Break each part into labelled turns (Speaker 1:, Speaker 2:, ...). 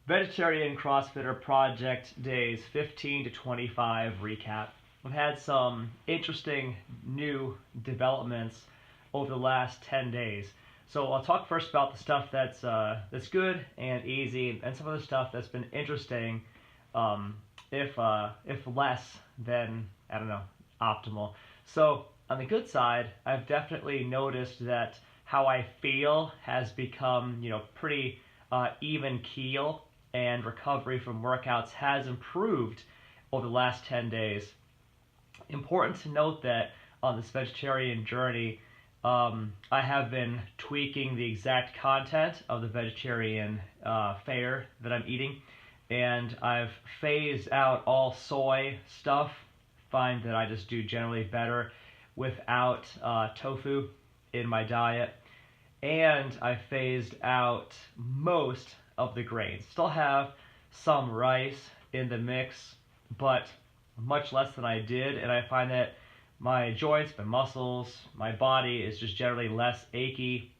Speaker 1: Vegetarian CrossFitter Project Days 15 to 25 recap. We've had some interesting new developments over the last 10 days. So I'll talk first about the stuff that's good and easy, and some of the stuff that's been interesting, if less than, I don't know, optimal. So on the good side, I've definitely noticed that how I feel has become, pretty even keel, and recovery from workouts has improved over the last 10 days. Important to note that on this vegetarian journey, I have been tweaking the exact content of the vegetarian fare that I'm eating, and I've phased out all soy stuff. Find that I just do generally better without tofu in my diet, and I phased out most of the grains. Still have some rice in the mix, but much less than I did, and I find that my joints, my muscles, my body is just generally less achy,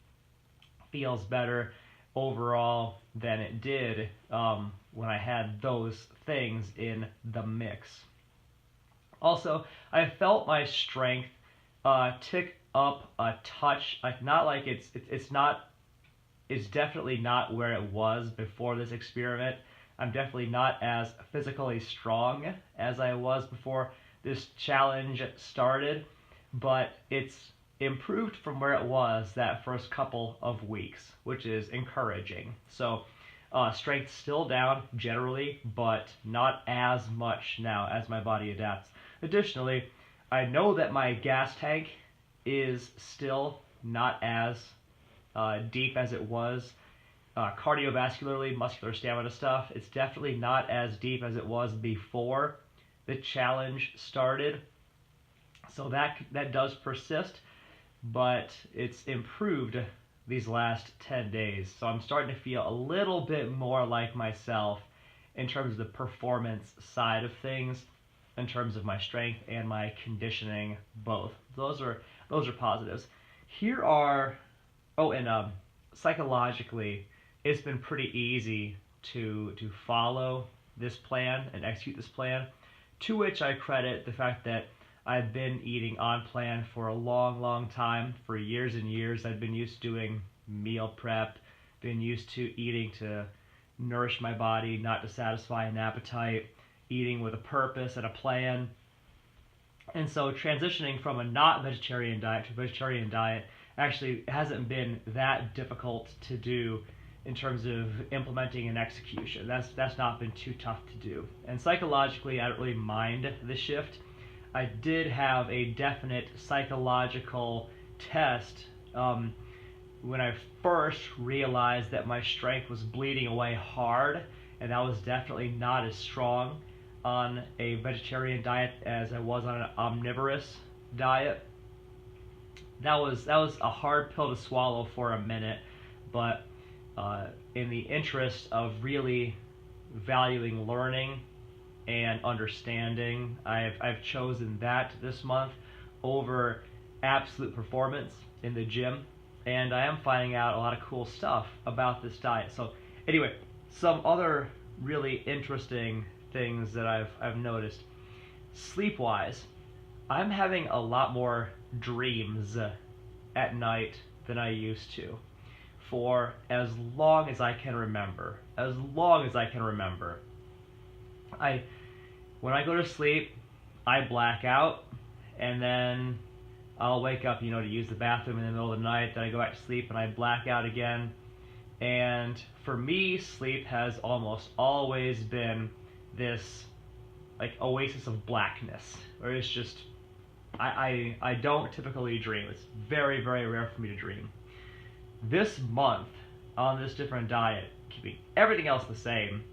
Speaker 1: feels better overall than it did when I had those things in the mix. Also, I felt my strength tick up a touch, it's definitely not where it was before this experiment. I'm definitely not as physically strong as I was before this challenge started, but it's improved from where it was that first couple of weeks, which is encouraging. So strength still down generally, but not as much now as my body adapts. Additionally, I know that my gas tank is still not as deep as it was. Cardiovascularly, muscular stamina stuff, it's definitely not as deep as it was before the challenge started. So that does persist, but it's improved these last 10 days. So I'm starting to feel a little bit more like myself in terms of the performance side of things, in terms of my strength and my conditioning, both. Those are positives. Here are psychologically, it's been pretty easy to follow this plan and execute this plan, to which I credit the fact that I've been eating on plan for a long time, for years and years. I've been used to doing meal prep, been used to eating to nourish my body, not to satisfy an appetite, eating with a purpose and a plan. And so transitioning from a not vegetarian diet to a vegetarian diet actually hasn't been that difficult to do in terms of implementing and execution. That's not been too tough to do. And psychologically, I don't really mind the shift. I did have a definite psychological test when I first realized that my strength was bleeding away hard, and that was definitely not as strong on a vegetarian diet as I was on an omnivorous diet. That was a hard pill to swallow for a minute, but in the interest of really valuing learning and understanding, I've chosen that this month over absolute performance in the gym, and I am finding out a lot of cool stuff about this diet. So anyway, some other really interesting things that I've noticed. Sleep-wise, I'm having a lot more dreams at night than I used to for as long as I can remember. As long as I can remember. When I go to sleep, I black out, and then I'll wake up, to use the bathroom in the middle of the night, then I go back to sleep and I black out again. And for me, sleep has almost always been this oasis of blackness, where it's just I don't typically dream. It's very, very rare for me to dream. This month, on this different diet, keeping everything else the same,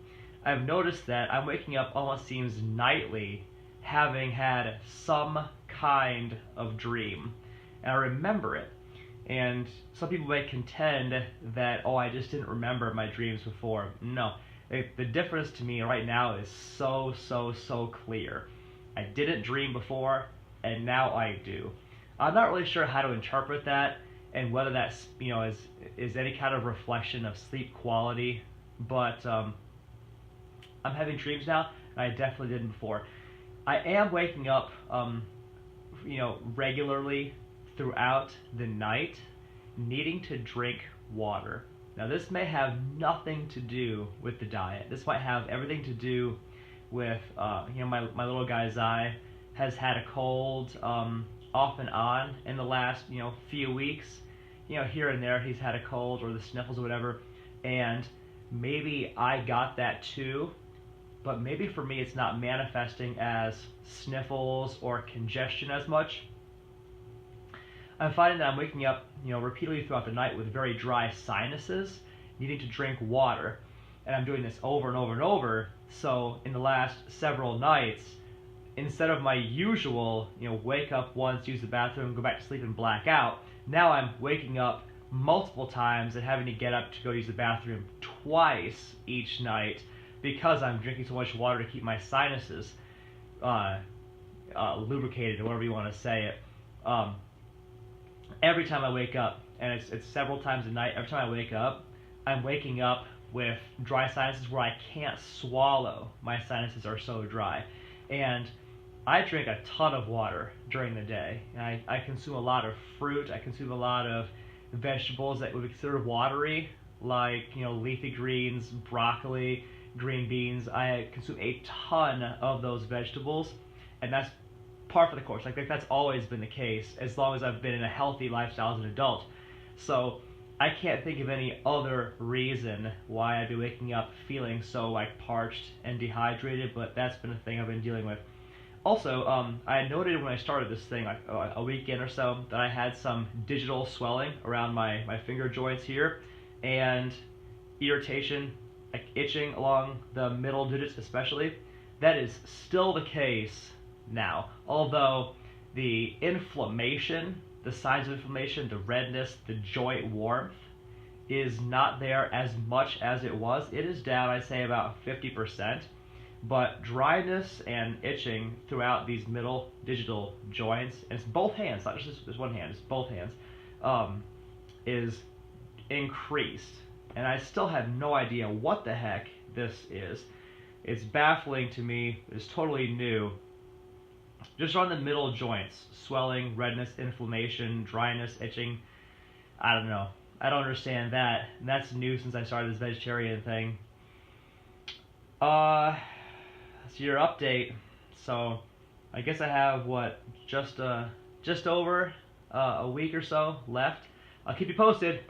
Speaker 1: I've noticed that I'm waking up almost seems nightly, having had some kind of dream, and I remember it. And some people may contend that, I just didn't remember my dreams before. No, the difference to me right now is so clear. I didn't dream before, and now I do. I'm not really sure how to interpret that, and whether that's is any kind of reflection of sleep quality, but I'm having dreams now, and I definitely didn't before. I am waking up, regularly throughout the night, needing to drink water. Now, this may have nothing to do with the diet. This might have everything to do with, my little guy's eye has had a cold off and on in the last, few weeks. Here and there he's had a cold or the sniffles or whatever, and maybe I got that too, but maybe for me it's not manifesting as sniffles or congestion as much. I'm finding that I'm waking up, repeatedly throughout the night with very dry sinuses, needing to drink water, and I'm doing this over and over and over. So in the last several nights, instead of my usual, wake up once, use the bathroom, go back to sleep, and black out, now I'm waking up multiple times and having to get up to go use the bathroom twice each night because I'm drinking so much water to keep my sinuses lubricated, or whatever you want to say it. Every time I wake up, and it's several times a night, every time I wake up, I'm waking up with dry sinuses where I can't swallow. My sinuses are so dry. And I drink a ton of water during the day. And I consume a lot of fruit. I consume a lot of vegetables that would be considered watery, like leafy greens, broccoli, green beans. I consume a ton of those vegetables, and that's par for the course. Like that's always been the case as long as I've been in a healthy lifestyle as an adult. So I can't think of any other reason why I'd be waking up feeling so parched and dehydrated, but that's been a thing I've been dealing with. Also, I noted when I started this thing a week in or so that I had some digital swelling around my finger joints here, and irritation, itching along the middle digits especially. That is still the case now, although the inflammation, the signs of inflammation, the redness, the joint warmth is not there as much as it was. It is down, I'd say, about 50%, but dryness and itching throughout these middle digital joints, and it's both hands, not just one hand, it's both hands, is increased. And I still have no idea what the heck this is. It's baffling to me. It's totally new. Just on the middle joints, swelling, redness, inflammation, dryness, itching. I don't know. I don't understand that. And that's new since I started this vegetarian thing. That's your update. So I guess I have just over a week or so left. I'll keep you posted.